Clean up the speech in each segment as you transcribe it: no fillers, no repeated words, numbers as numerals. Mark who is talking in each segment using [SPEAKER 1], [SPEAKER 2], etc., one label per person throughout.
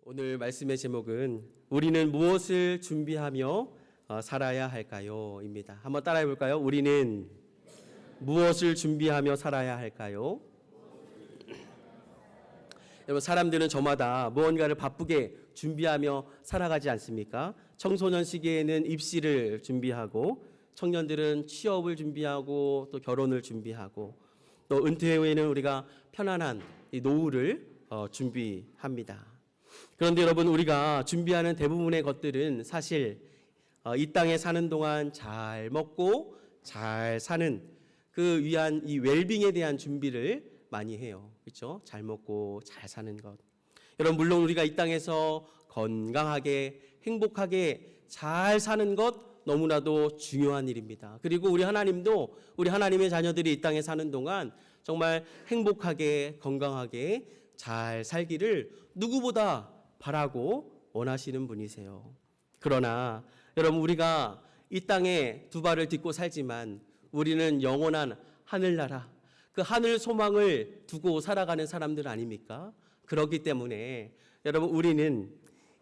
[SPEAKER 1] 오늘 말씀의 제목은 우리는 무엇을 준비하며 살아야 할까요? 입니다. 한번 따라해 볼까요? 우리는 무엇을 준비하며 살아야 할까요? 여러분, 사람들은 저마다 무언가를 바쁘게 준비하며 살아가지 않습니까? 청소년 시기에는 입시를 준비하고, 청년들은 취업을 준비하고, 또 결혼을 준비하고, 또 은퇴 후에는 우리가 편안한 이 노후를 준비합니다. 그런데 여러분, 우리가 준비하는 대부분의 것들은 사실 이 땅에 사는 동안 잘 먹고 잘 사는 그 위한 이 웰빙에 대한 준비를 많이 해요. 그렇죠? 잘 먹고 잘 사는 것. 여러분, 물론 우리가 이 땅에서 건강하게 행복하게 잘 사는 것 너무나도 중요한 일입니다. 그리고 우리 하나님도 우리 하나님의 자녀들이 이 땅에 사는 동안 정말 행복하게 건강하게 잘 살기를 누구보다 바라고 원하시는 분이세요. 그러나 여러분, 우리가 이 땅에 두 발을 딛고 살지만 우리는 영원한 하늘나라, 그 하늘 소망을 두고 살아가는 사람들 아닙니까? 그렇기 때문에 여러분, 우리는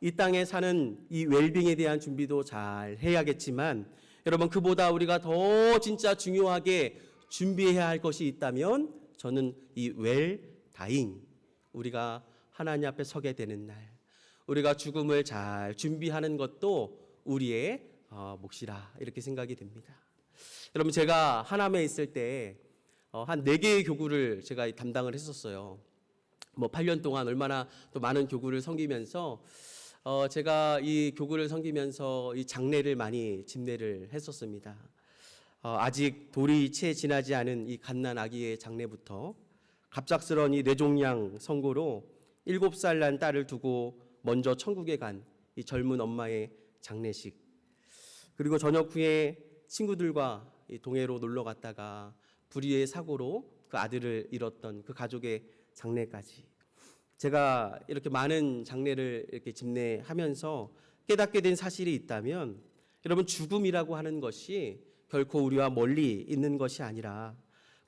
[SPEAKER 1] 이 땅에 사는 이 웰빙에 대한 준비도 잘 해야겠지만, 여러분, 그보다 우리가 더 진짜 중요하게 준비해야 할 것이 있다면 저는 이 웰다잉, 우리가 하나님 앞에 서게 되는 날, 우리가 죽음을 잘 준비하는 것도 우리의 몫이라, 이렇게 생각이 됩니다. 여러분, 제가 하남에 있을 때 한 4개의 교구를 제가 담당을 했었어요. 8년 동안 얼마나 또 많은 교구를 섬기면서 제가 이 교구를 섬기면서 이 장례를 많이 집례를 했었습니다. 아직 돌이 채 지나지 않은 이 갓난 아기의 장례부터 갑작스러운 이 뇌종양 선고로 7살 난 딸을 두고 먼저 천국에 간 이 젊은 엄마의 장례식, 그리고 저녁 후에 친구들과 이 동해로 놀러 갔다가 불의의 사고로 그 아들을 잃었던 그 가족의 장례까지, 제가 이렇게 많은 장례를 이렇게 집례하면서 깨닫게 된 사실이 있다면, 여러분, 죽음이라고 하는 것이 결코 우리와 멀리 있는 것이 아니라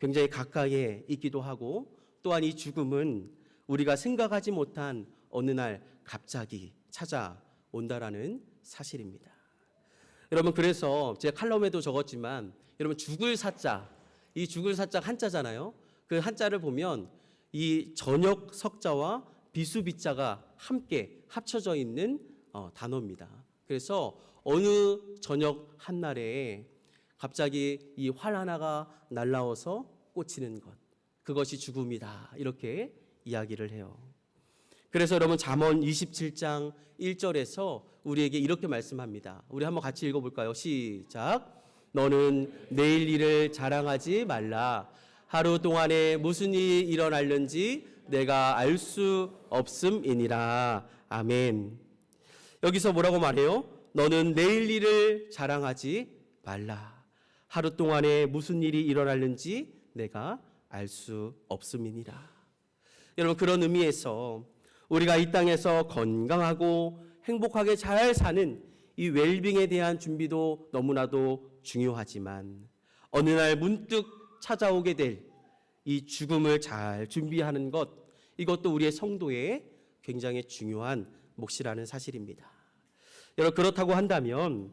[SPEAKER 1] 굉장히 가까이에 있기도 하고, 또한 이 죽음은 우리가 생각하지 못한 어느 날 갑자기 찾아온다라는 사실입니다. 여러분, 그래서 제가 칼럼에도 적었지만, 여러분, 죽을 사자, 이 죽을 사자 한자잖아요. 그 한자를 보면 이 저녁 석자와 비수비자가 함께 합쳐져 있는 단어입니다. 그래서 어느 저녁 한날에 갑자기 이 활 하나가 날라와서 꽂히는 것, 그것이 죽음이다, 이렇게 이야기를 해요. 그래서 여러분, 잠언 27장 1절에서 우리에게 이렇게 말씀합니다. 우리 한번 같이 읽어볼까요? 시작. 너는 내일 일을 자랑하지 말라. 하루 동안에 무슨 일이 일어날는지 내가 알 수 없음이니라. 아멘. 여기서 뭐라고 말해요? 너는 내일 일을 자랑하지 말라. 하루 동안에 무슨 일이 일어날는지 내가 알 수 없음이니라. 여러분, 그런 의미에서 우리가 이 땅에서 건강하고 행복하게 잘 사는 이 웰빙에 대한 준비도 너무나도 중요하지만, 어느 날 문득 찾아오게 될 이 죽음을 잘 준비하는 것, 이것도 우리의 성도의 굉장히 중요한 몫이라는 사실입니다. 여러분, 그렇다고 한다면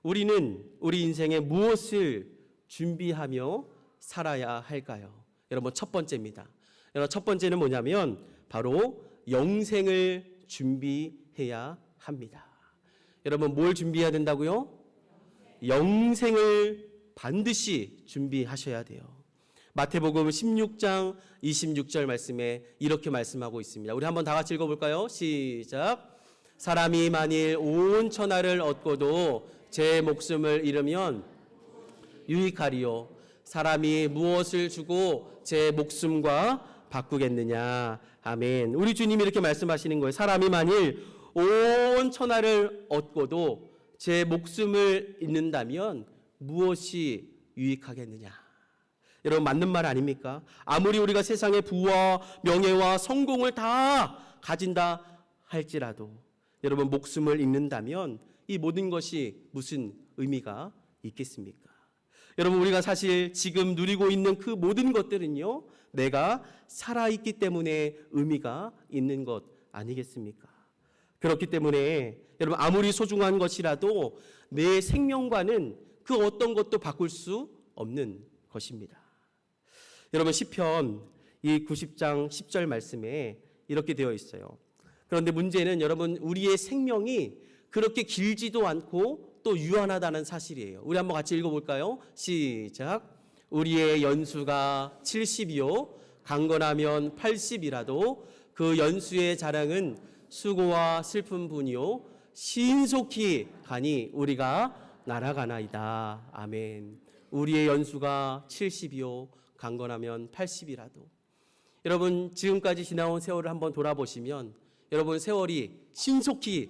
[SPEAKER 1] 우리는 우리 인생에 무엇을 준비하며 살아야 할까요? 여러분, 첫 번째입니다. 여러분, 첫 번째는 뭐냐면 바로 영생을 준비해야 합니다. 여러분, 뭘 준비해야 된다고요? 영생을 반드시 준비하셔야 돼요. 마태복음 16장 26절 말씀에 이렇게 말씀하고 있습니다. 우리 한번 다 같이 읽어볼까요? 시작. 사람이 만일 온 천하를 얻고도 제 목숨을 잃으면 유익하리요. 사람이 무엇을 주고 제 목숨과 바꾸겠느냐. 아멘. 우리 주님이 이렇게 말씀하시는 거예요. 사람이 만일 온 천하를 얻고도 제 목숨을 잃는다면 무엇이 유익하겠느냐. 여러분, 맞는 말 아닙니까? 아무리 우리가 세상의 부와 명예와 성공을 다 가진다 할지라도 여러분, 목숨을 잃는다면 이 모든 것이 무슨 의미가 있겠습니까? 여러분, 우리가 사실 지금 누리고 있는 그 모든 것들은요, 내가 살아있기 때문에 의미가 있는 것 아니겠습니까? 그렇기 때문에 여러분 아무리 소중한 것이라도 내 생명과는 그 어떤 것도 바꿀 수 없는 것입니다. 여러분 시편 이 90장 10절 말씀에 이렇게 되어 있어요. 그런데 문제는 여러분 우리의 생명이 그렇게 길지도 않고 또 유한하다는 사실이에요. 우리 한번 같이 읽어볼까요? 시작. 우리의 연수가 70이요 강건하면 80이라도 그 연수의 자랑은 수고와 슬픈 분이요 신속히 가니 우리가 날아가나이다. 아멘. 우리의 연수가 70이요 강건하면 80이라도. 여러분 지금까지 지나온 세월을 한번 돌아보시면 여러분 세월이 신속히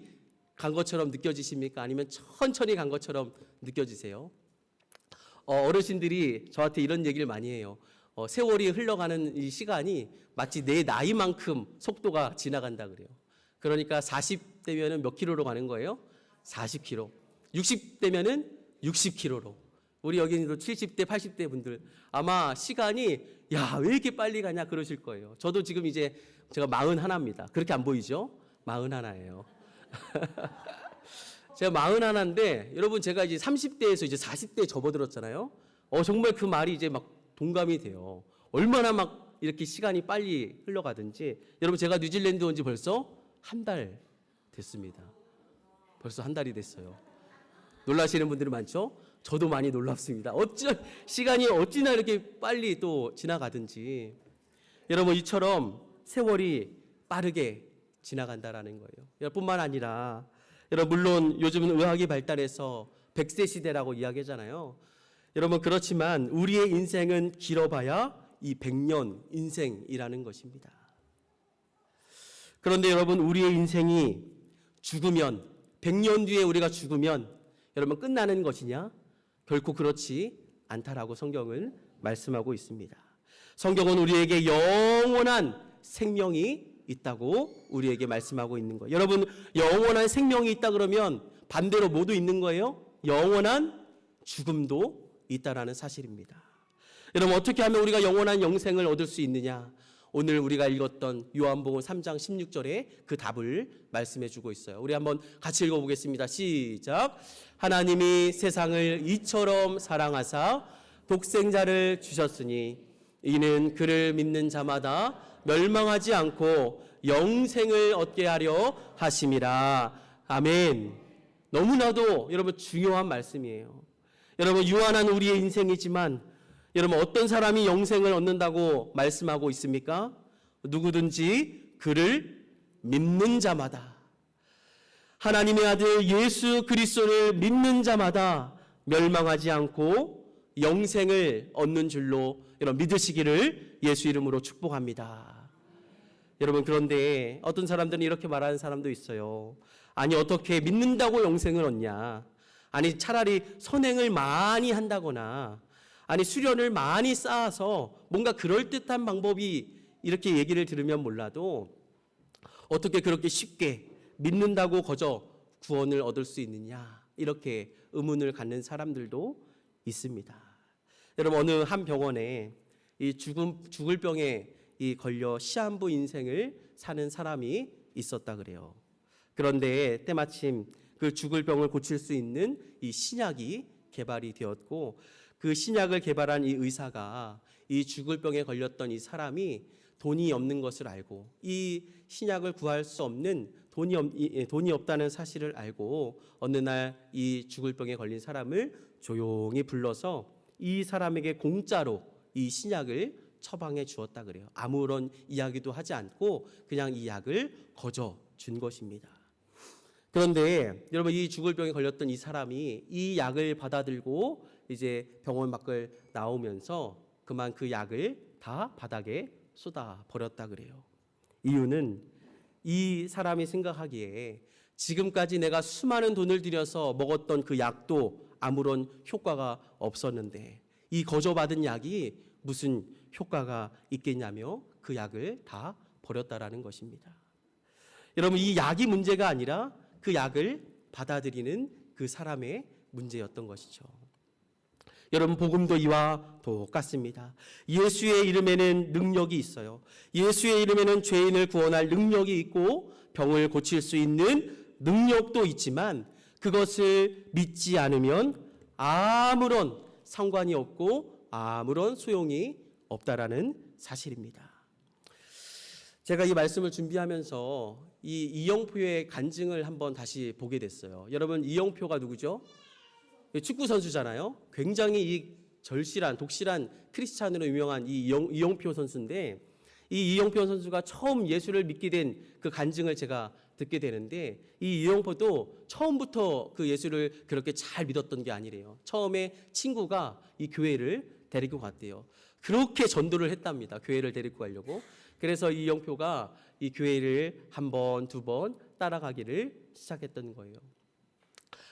[SPEAKER 1] 간 것처럼 느껴지십니까? 아니면 천천히 간 것처럼 느껴지세요? 어르신들이 저한테 이런 얘기를 많이 해요. 세월이 흘러가는 이 시간이 마치 내 나이만큼 속도가 지나간다 그래요. 그러니까 40대면은 몇 킬로로 가는 거예요? 40킬로. 60대면은 60킬로로. 우리 여기도 70대, 80대 분들 아마 시간이 야, 왜 이렇게 빨리 가냐 그러실 거예요. 저도 지금 이제 제가 41입니다. 그렇게 안 보이죠? 41예요. 제가 41인데 여러분 제가 이제 30대에서 이제 40대에 접어들었잖아요. 정말 그 말이 이제 막 동감이 돼요. 얼마나 막 이렇게 시간이 빨리 흘러가든지. 여러분 제가 뉴질랜드 온 지 벌써 한 달 됐습니다. 벌써 한 달이 됐어요. 놀라시는 분들이 많죠? 저도 많이 놀랍습니다. 시간이 어찌나 이렇게 빨리 또 지나가든지. 여러분 이처럼 세월이 빠르게 지나간다라는 거예요. 뿐만 아니라 여러분 물론 요즘은 의학이 발달해서 100세 시대라고 이야기하잖아요. 여러분 그렇지만 우리의 인생은 길어봐야 이 100년 인생이라는 것입니다. 그런데 여러분 우리의 인생이 죽으면 100년 뒤에 우리가 죽으면 여러분 끝나는 것이냐? 결코 그렇지 않다라고 성경은 말씀하고 있습니다. 성경은 우리에게 영원한 생명이 있다고 우리에게 말씀하고 있는 거예요. 여러분 영원한 생명이 있다 그러면 반대로 뭐도 있는 거예요? 영원한 죽음도 있다라는 사실입니다. 여러분 어떻게 하면 우리가 영원한 영생을 얻을 수 있느냐? 오늘 우리가 읽었던 요한복음 3장 16절에 그 답을 말씀해 주고 있어요. 우리 한번 같이 읽어보겠습니다. 시작. 하나님이 세상을 이처럼 사랑하사 독생자를 주셨으니 이는 그를 믿는 자마다 멸망하지 않고 영생을 얻게 하려 하심이라. 아멘. 너무나도 여러분 중요한 말씀이에요. 여러분 유한한 우리의 인생이지만 여러분 어떤 사람이 영생을 얻는다고 말씀하고 있습니까? 누구든지 그를 믿는 자마다. 하나님의 아들 예수 그리스도를 믿는 자마다 멸망하지 않고 영생을 얻는 줄로 여러분 믿으시기를 예수 이름으로 축복합니다. 여러분 그런데 어떤 사람들은 이렇게 말하는 사람도 있어요. 아니 어떻게 믿는다고 영생을 얻냐? 아니 차라리 선행을 많이 한다거나 아니 수련을 많이 쌓아서 뭔가 그럴듯한 방법이 이렇게 얘기를 들으면 몰라도 어떻게 그렇게 쉽게 믿는다고 거저 구원을 얻을 수 있느냐 이렇게 의문을 갖는 사람들도 있습니다. 여러분 어느 한 병원에 이 죽을 병에 걸려 시한부 인생을 사는 사람이 있었다 그래요. 그런데 때마침 그 죽을 병을 고칠 수 있는 이 신약이 개발이 되었고 그 신약을 개발한 이 의사가 이 죽을 병에 걸렸던 이 사람이 돈이 없는 것을 알고 이 신약을 구할 수 없는 돈이 없다는 사실을 알고 어느 날 이 죽을 병에 걸린 사람을 조용히 불러서 이 사람에게 공짜로 이 신약을 처방해 주었다 그래요. 아무런 이야기도 하지 않고 그냥 이 약을 거저 준 것입니다. 그런데 여러분 이 죽을 병에 걸렸던 이 사람이 이 약을 받아들고 이제 병원 밖을 나오면서 그만 그 약을 다 바닥에 쏟아 버렸다 그래요. 이유는 이 사람이 생각하기에 지금까지 내가 수많은 돈을 들여서 먹었던 그 약도 아무런 효과가 없었는데 이 거저 받은 약이 무슨 효과가 있겠냐며 그 약을 다 버렸다라는 것입니다. 여러분 이 약이 문제가 아니라 그 약을 받아들이는 그 사람의 문제였던 것이죠. 여러분 복음도 이와 똑같습니다. 예수의 이름에는 능력이 있어요. 예수의 이름에는 죄인을 구원할 능력이 있고 병을 고칠 수 있는 능력도 있지만 그것을 믿지 않으면 아무런 상관이 없고 아무런 소용이 없다라는 사실입니다. 제가 이 말씀을 준비하면서 이 이영표의 간증을 한번 다시 보게 됐어요. 여러분, 이영표가 누구죠? 축구 선수잖아요. 굉장히 이 절실한 독실한 크리스찬으로 유명한 이 이영표 선수인데, 이 이영표 선수가 처음 예수를 믿게 된 그 간증을 제가 듣게 되는데, 이 이영표도 처음부터 그 예수를 그렇게 잘 믿었던 게 아니래요. 처음에 친구가 이 교회를 데리고 갔대요. 그렇게 전도를 했답니다. 교회를 데리고 가려고. 그래서 이 이영표가 이 교회를 한 번, 두 번 따라가기를 시작했던 거예요.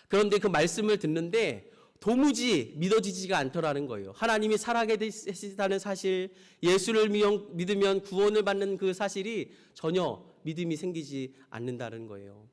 [SPEAKER 1] 그런데 그 말씀을 듣는데 도무지 믿어지지가 않더라는 거예요. 하나님이 살아계시다는 사실, 예수를 믿으면 구원을 받는 그 사실이 전혀 믿음이 생기지 않는다는 거예요.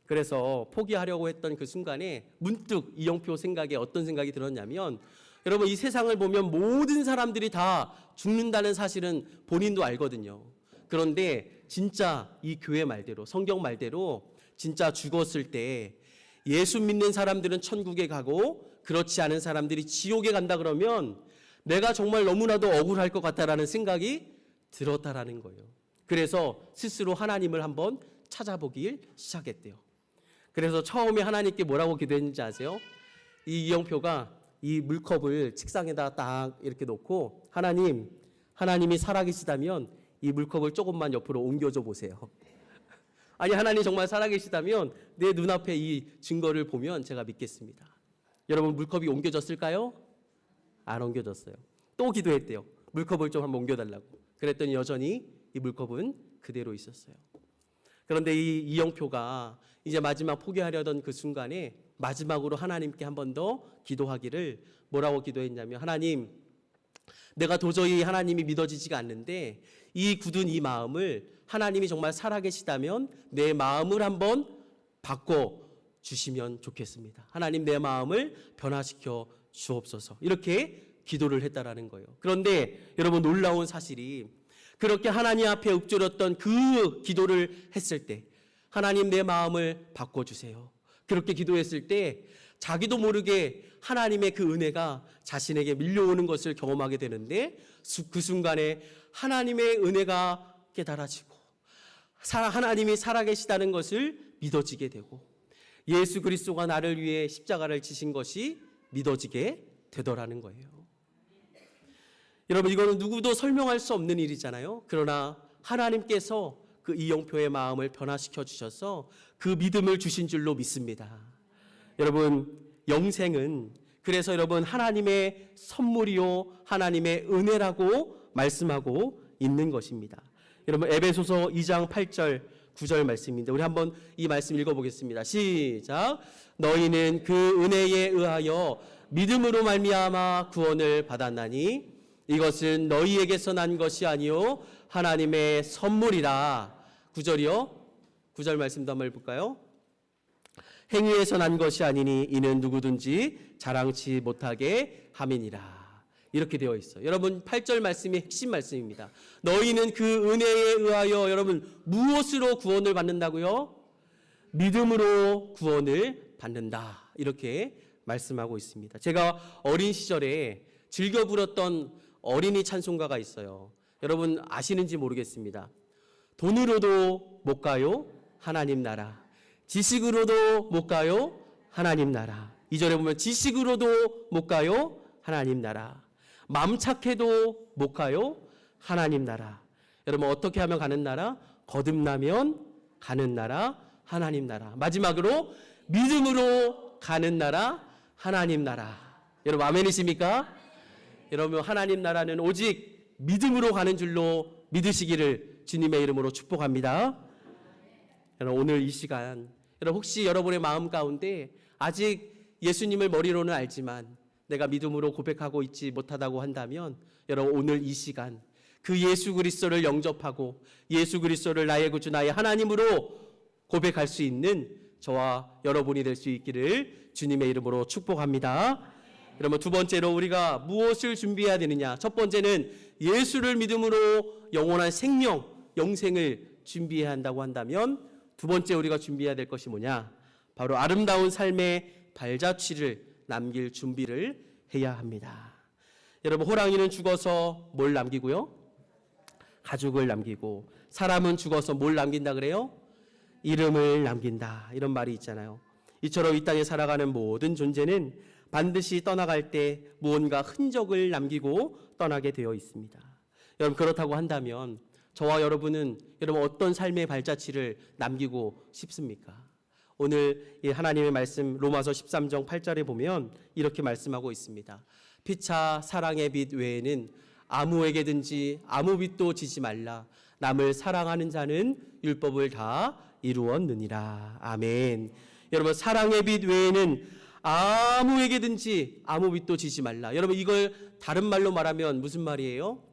[SPEAKER 1] 그래서 포기하려고 했던 그 순간에 문득 이영표 생각에 어떤 생각이 들었냐면, 여러분, 이 세상을 보면 모든 사람들이 다 죽는다는 사실은 본인도 알거든요. 그런데 진짜 이 교회 말대로, 성경 말대로 진짜 죽었을 때 예수 믿는 사람들은 천국에 가고 그렇지 않은 사람들이 지옥에 간다 그러면 내가 정말 너무나도 억울할 것 같다라는 생각이 들었다라는 거예요. 그래서 스스로 하나님을 한번 찾아보길 시작했대요. 그래서 처음에 하나님께 뭐라고 기도했는지 아세요? 이 이영표가 이 물컵을 책상에다 딱 이렇게 놓고, 하나님이 살아계시다면 이 물컵을 조금만 옆으로 옮겨줘 보세요. 아니, 하나님 정말 살아계시다면 내 눈앞에 이 증거를 보면 제가 믿겠습니다. 여러분, 물컵이 옮겨졌을까요? 안 옮겨졌어요. 또 기도했대요. 물컵을 좀 한번 옮겨달라고. 그랬더니 여전히 이 물컵은 그대로 있었어요. 그런데 이 이영표가 이제 마지막 포기하려던 그 순간에 마지막으로 하나님께 한 번 더 기도하기를 뭐라고 기도했냐면, 하나님, 내가 도저히 하나님이 믿어지지가 않는데 이 굳은 이 마음을 하나님이 정말 살아계시다면 내 마음을 한번 바꿔 주시면 좋겠습니다. 하나님, 내 마음을 변화시켜 주옵소서. 이렇게 기도를 했다라는 거예요. 그런데 여러분, 놀라운 사실이, 그렇게 하나님 앞에 읊조렸던 그 기도를 했을 때, 하나님, 내 마음을 바꿔주세요. 그렇게 기도했을 때 자기도 모르게 하나님의 그 은혜가 자신에게 밀려오는 것을 경험하게 되는데, 그 순간에 하나님의 은혜가 깨달아지고 하나님이 살아계시다는 것을 믿어지게 되고, 예수 그리스도가 나를 위해 십자가를 지신 것이 믿어지게 되더라는 거예요. 여러분, 이거는 누구도 설명할 수 없는 일이잖아요. 그러나 하나님께서 그 이영표의 마음을 변화시켜 주셔서 그 믿음을 주신 줄로 믿습니다. 여러분, 영생은 그래서 여러분 하나님의 선물이요 하나님의 은혜라고 말씀하고 있는 것입니다. 여러분, 에베소서 2장 8절 9절 말씀인데 우리 한번 이 말씀 읽어보겠습니다. 시작. 너희는 그 은혜에 의하여 믿음으로 말미암아 구원을 받았나니 이것은 너희에게서 난 것이 아니요 하나님의 선물이라. 9절이요. 9절 말씀도 한번 볼까요? 행위에서 난 것이 아니니 이는 누구든지 자랑치 못하게 함이니라. 이렇게 되어 있어요. 여러분, 8절 말씀이 핵심 말씀입니다. 너희는 그 은혜에 의하여 여러분 무엇으로 구원을 받는다고요? 믿음으로 구원을 받는다. 이렇게 말씀하고 있습니다. 제가 어린 시절에 즐겨 불렀던 어린이 찬송가가 있어요. 여러분 아시는지 모르겠습니다. 돈으로도 못 가요 하나님 나라, 지식으로도 못 가요 하나님 나라. 2절에 보면 지식으로도 못 가요 하나님 나라, 마음 착해도 못 가요 하나님 나라. 여러분, 어떻게 하면 가는 나라? 거듭나면 가는 나라 하나님 나라. 마지막으로 믿음으로 가는 나라 하나님 나라. 여러분 아멘이십니까? 여러분, 하나님 나라는 오직 믿음으로 가는 줄로 믿으시기를 주님의 이름으로 축복합니다. 여러분, 오늘 이 시간 여러분 혹시 여러분의 마음 가운데 아직 예수님을 머리로는 알지만 내가 믿음으로 고백하고 있지 못하다고 한다면, 여러분 오늘 이 시간 그 예수 그리스도를 영접하고 예수 그리스도를 나의 구주 나의 하나님으로 고백할 수 있는 저와 여러분이 될 수 있기를 주님의 이름으로 축복합니다. 여러분, 두 번째로 우리가 무엇을 준비해야 되느냐? 첫 번째는 예수를 믿음으로 영원한 생명, 영생을 준비해야 한다고 한다면, 두 번째 우리가 준비해야 될 것이 뭐냐? 바로 아름다운 삶의 발자취를 남길 준비를 해야 합니다. 여러분, 호랑이는 죽어서 뭘 남기고요? 가죽을 남기고, 사람은 죽어서 뭘 남긴다 그래요? 이름을 남긴다. 이런 말이 있잖아요. 이처럼 이 땅에 살아가는 모든 존재는 반드시 떠나갈 때 무언가 흔적을 남기고 떠나게 되어 있습니다. 여러분, 그렇다고 한다면 저와 여러분은 어떤 삶의 발자취를 남기고 싶습니까? 오늘 하나님의 말씀 로마서 13장 8절에 보면 이렇게 말씀하고 있습니다. 피차 사랑의 빛 외에는 아무에게든지 아무 빛도 지지 말라. 남을 사랑하는 자는 율법을 다 이루었느니라. 아멘. 여러분, 사랑의 빛 외에는 아무에게든지 아무 빛도 지지 말라. 여러분, 이걸 다른 말로 말하면 무슨 말이에요?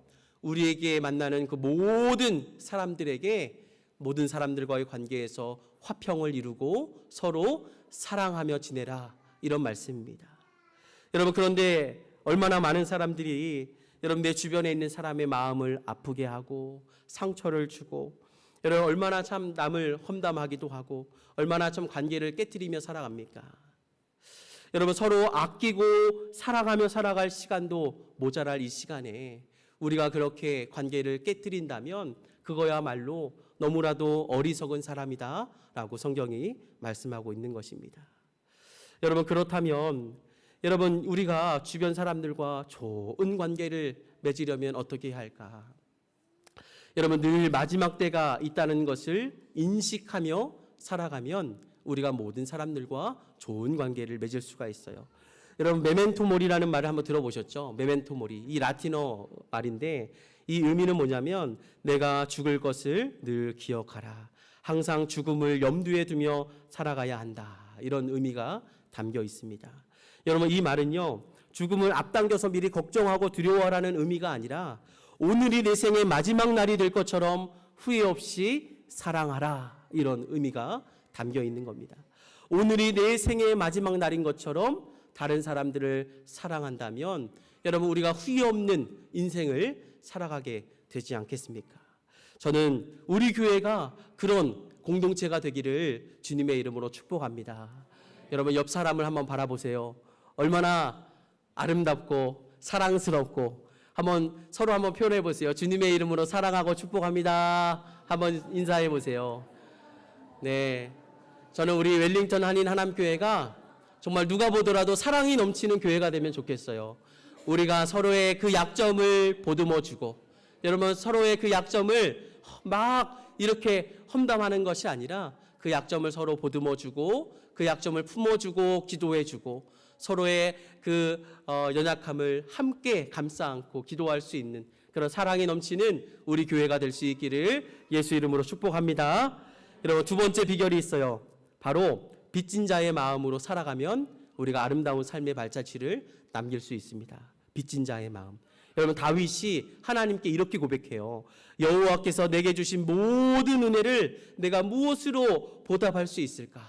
[SPEAKER 1] 우리에게 만나는 그 모든 사람들에게, 모든 사람들과의 관계에서 화평을 이루고 서로 사랑하며 지내라. 이런 말씀입니다. 여러분, 그런데 얼마나 많은 사람들이 여러분 내 주변에 있는 사람의 마음을 아프게 하고 상처를 주고, 여러분 얼마나 참 남을 험담하기도 하고 얼마나 좀 관계를 깨트리며 살아갑니까? 여러분, 서로 아끼고 사랑하며 살아갈 시간도 모자랄 이 시간에 우리가 그렇게 관계를 깨트린다면 그거야말로 너무나도 어리석은 사람이다라고 성경이 말씀하고 있는 것입니다. 여러분, 그렇다면 여러분, 우리가 주변 사람들과 좋은 관계를 맺으려면 어떻게 해야 할까? 여러분, 늘 마지막 때가 있다는 것을 인식하며 살아가면 우리가 모든 사람들과 좋은 관계를 맺을 수가 있어요. 여러분, 메멘토 모리라는 말을 한번 들어보셨죠? 메멘토 모리. 이 라틴어 말인데 이 의미는 뭐냐면 내가 죽을 것을 늘 기억하라. 항상 죽음을 염두에 두며 살아가야 한다. 이런 의미가 담겨 있습니다. 여러분, 이 말은요, 죽음을 앞당겨서 미리 걱정하고 두려워하라는 의미가 아니라 오늘이 내 생의 마지막 날이 될 것처럼 후회 없이 사랑하라. 이런 의미가 담겨 있는 겁니다. 오늘이 내 생의 마지막 날인 것처럼 다른 사람들을 사랑한다면 여러분, 우리가 후회 없는 인생을 살아가게 되지 않겠습니까? 저는 우리 교회가 그런 공동체가 되기를 주님의 이름으로 축복합니다. 여러분, 옆 사람을 한번 바라보세요. 얼마나 아름답고 사랑스럽고, 서로 한번 표현해 보세요. 주님의 이름으로 사랑하고 축복합니다. 한번 인사해 보세요. 네, 저는 우리 웰링턴 한인 하남교회가 정말 누가 보더라도 사랑이 넘치는 교회가 되면 좋겠어요. 우리가 서로의 그 약점을 보듬어주고, 여러분 서로의 그 약점을 막 이렇게 험담하는 것이 아니라 그 약점을 서로 보듬어주고 그 약점을 품어주고 기도해주고 서로의 그 연약함을 함께 감싸 안고 기도할 수 있는 그런 사랑이 넘치는 우리 교회가 될 수 있기를 예수 이름으로 축복합니다. 여러분, 두 번째 비결이 있어요. 바로 빚진 자의 마음으로 살아가면 우리가 아름다운 삶의 발자취를 남길 수 있습니다. 빚진 자의 마음. 여러분, 다윗이 하나님께 이렇게 고백해요. 여호와께서 내게 주신 모든 은혜를 내가 무엇으로 보답할 수 있을까?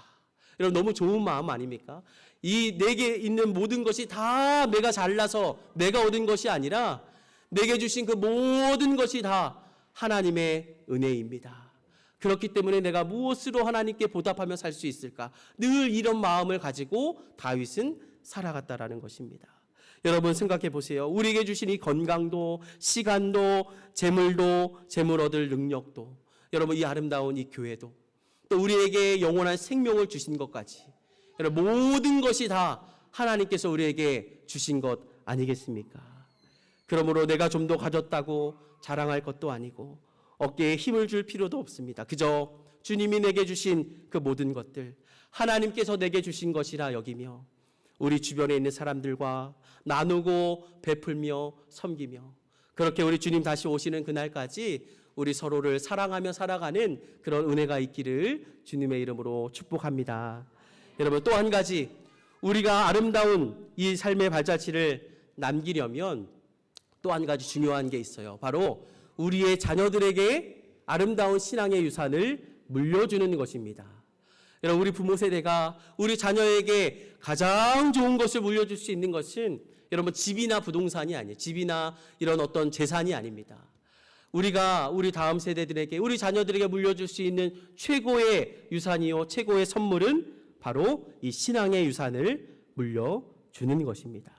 [SPEAKER 1] 여러분, 너무 좋은 마음 아닙니까? 이 내게 있는 모든 것이 다 내가 잘나서 내가 얻은 것이 아니라 내게 주신 그 모든 것이 다 하나님의 은혜입니다. 그렇기 때문에 내가 무엇으로 하나님께 보답하며 살 수 있을까? 늘 이런 마음을 가지고 다윗은 살아갔다라는 것입니다. 여러분, 생각해 보세요. 우리에게 주신 이 건강도, 시간도, 재물도, 재물 얻을 능력도, 여러분 이 아름다운 이 교회도, 또 우리에게 영원한 생명을 주신 것까지, 여러분 모든 것이 다 하나님께서 우리에게 주신 것 아니겠습니까? 그러므로 내가 좀 더 가졌다고 자랑할 것도 아니고 어깨에 힘을 줄 필요도 없습니다. 그저 주님이 내게 주신 그 모든 것들, 하나님께서 내게 주신 것이라 여기며 우리 주변에 있는 사람들과 나누고 베풀며 섬기며, 그렇게 우리 주님 다시 오시는 그날까지 우리 서로를 사랑하며 살아가는 그런 은혜가 있기를 주님의 이름으로 축복합니다. 여러분, 또 한 가지, 우리가 아름다운 이 삶의 발자취를 남기려면 또 한 가지 중요한 게 있어요. 바로 우리의 자녀들에게 아름다운 신앙의 유산을 물려주는 것입니다. 여러분, 우리 부모 세대가 우리 자녀에게 가장 좋은 것을 물려줄 수 있는 것은 여러분 집이나 부동산이 아니에요. 집이나 이런 어떤 재산이 아닙니다. 우리가 우리 다음 세대들에게, 우리 자녀들에게 물려줄 수 있는 최고의 유산이요, 최고의 선물은 바로 이 신앙의 유산을 물려주는 것입니다.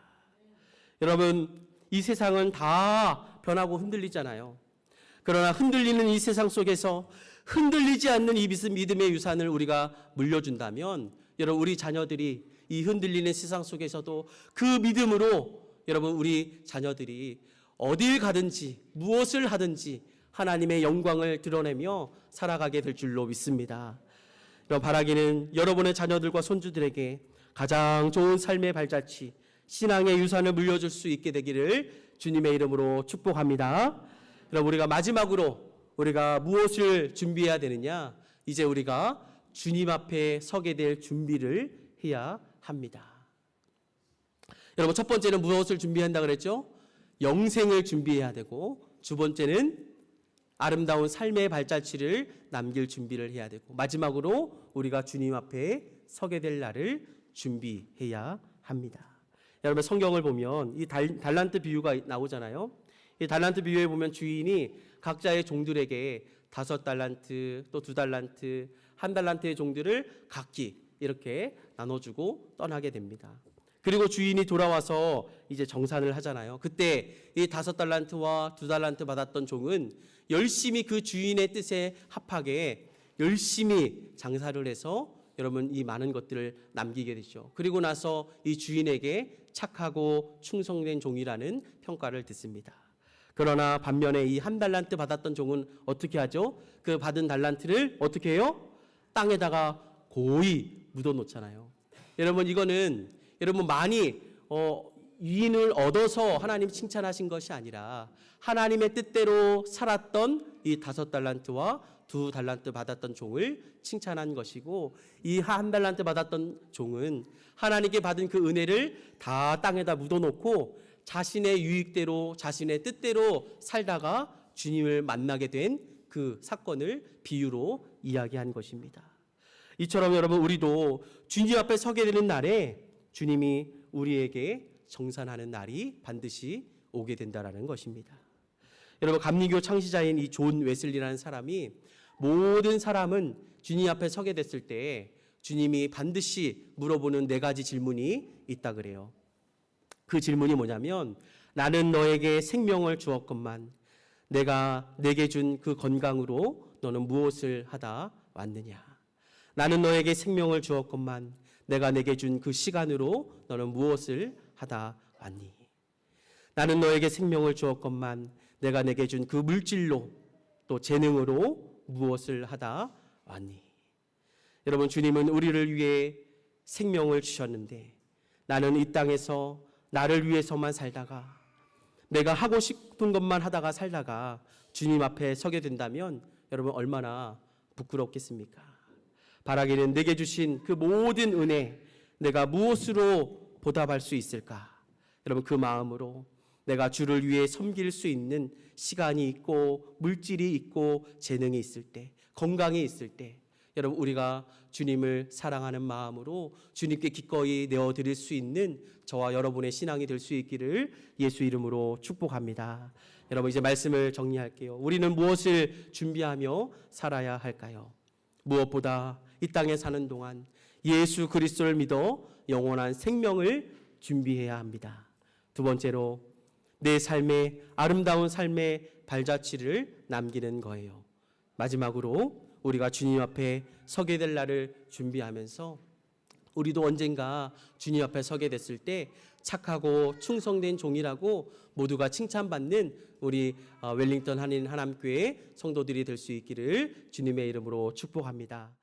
[SPEAKER 1] 여러분, 이 세상은 다 변하고 흔들리잖아요. 그러나 흔들리는 이 세상 속에서 흔들리지 않는 이 믿음의 유산을 우리가 물려준다면, 여러분, 우리 자녀들이 이 흔들리는 세상 속에서도 그 믿음으로, 여러분, 우리 자녀들이 어딜 가든지 무엇을 하든지 하나님의 영광을 드러내며 살아가게 될 줄로 믿습니다. 바라기는 여러분의 자녀들과 손주들에게 가장 좋은 삶의 발자취, 신앙의 유산을 물려줄 수 있게 되기를 주님의 이름으로 축복합니다. 그럼 우리가 마지막으로 우리가 무엇을 준비해야 되느냐? 이제 우리가 주님 앞에 서게 될 준비를 해야 합니다. 여러분, 첫 번째는 무엇을 준비한다 그랬죠? 영생을 준비해야 되고, 두 번째는 아름다운 삶의 발자취를 남길 준비를 해야 되고, 마지막으로 우리가 주님 앞에 서게 될 날을 준비해야 합니다. 여러분, 성경을 보면 이 달란트 비유가 나오잖아요. 이 달란트 비유에 보면 주인이 각자의 종들에게 5달란트, 또 2달란트, 1달란트의 종들을 각기 이렇게 나눠주고 떠나게 됩니다. 그리고 주인이 돌아와서 이제 정산을 하잖아요. 그때 이 5달란트와 2달란트 받았던 종은 열심히 그 주인의 뜻에 합하게 열심히 장사를 해서 여러분 이 많은 것들을 남기게 되죠. 그리고 나서 이 주인에게 착하고 충성된 종이라는 평가를 듣습니다. 그러나 반면에 이 1달란트 받았던 종은 어떻게 하죠? 그 받은 달란트를 어떻게 해요? 땅에다가 고이 묻어 놓잖아요. 여러분, 이거는 여러분 많이 유인을 얻어서 하나님 칭찬하신 것이 아니라 하나님의 뜻대로 살았던 이 5달란트와 2달란트 받았던 종을 칭찬한 것이고, 이 1달란트 받았던 종은 하나님께 받은 그 은혜를 다 땅에다 묻어놓고 자신의 유익대로 자신의 뜻대로 살다가 주님을 만나게 된 그 사건을 비유로 이야기한 것입니다. 이처럼 여러분, 우리도 주님 앞에 서게 되는 날에 주님이 우리에게 정산하는 날이 반드시 오게 된다라는 것입니다. 여러분, 감리교 창시자인 이 존 웨슬리라는 사람이 모든 사람은 주님 앞에 서게 됐을 때 주님이 반드시 물어보는 4가지 질문이 있다 그래요. 그 질문이 뭐냐면, 나는 너에게 생명을 주었건만 내가 내게 준 그 건강으로 너는 무엇을 하다 왔느냐? 나는 너에게 생명을 주었건만 내가 내게 준 그 시간으로 너는 무엇을 하다 왔니? 나는 너에게 생명을 주었건만 내가 내게 준 그 물질로 또 재능으로 무엇을 하다 왔니? 여러분, 주님은 우리를 위해 생명을 주셨는데 나는 이 땅에서 나를 위해서만 살다가 내가 하고 싶은 것만 하다가 살다가 주님 앞에 서게 된다면 여러분 얼마나 부끄럽겠습니까? 바라기는 내게 주신 그 모든 은혜 내가 무엇으로 보답할 수 있을까? 여러분, 그 마음으로 내가 주를 위해 섬길 수 있는 시간이 있고 물질이 있고 재능이 있을 때, 건강이 있을 때 여러분 우리가 주님을 사랑하는 마음으로 주님께 기꺼이 내어드릴 수 있는 저와 여러분의 신앙이 될 수 있기를 예수 이름으로 축복합니다. 여러분, 이제 말씀을 정리할게요. 우리는 무엇을 준비하며 살아야 할까요? 무엇보다 이 땅에 사는 동안 예수 그리스도를 믿어 영원한 생명을 준비해야 합니다. 두 번째로 내 삶의 아름다운 삶의 발자취를 남기는 거예요. 마지막으로 우리가 주님 앞에 서게 될 날을 준비하면서 우리도 언젠가 주님 앞에 서게 됐을 때 착하고 충성된 종이라고 모두가 칭찬받는 우리 웰링턴 한인 하남교회 성도들이 될 수 있기를 주님의 이름으로 축복합니다.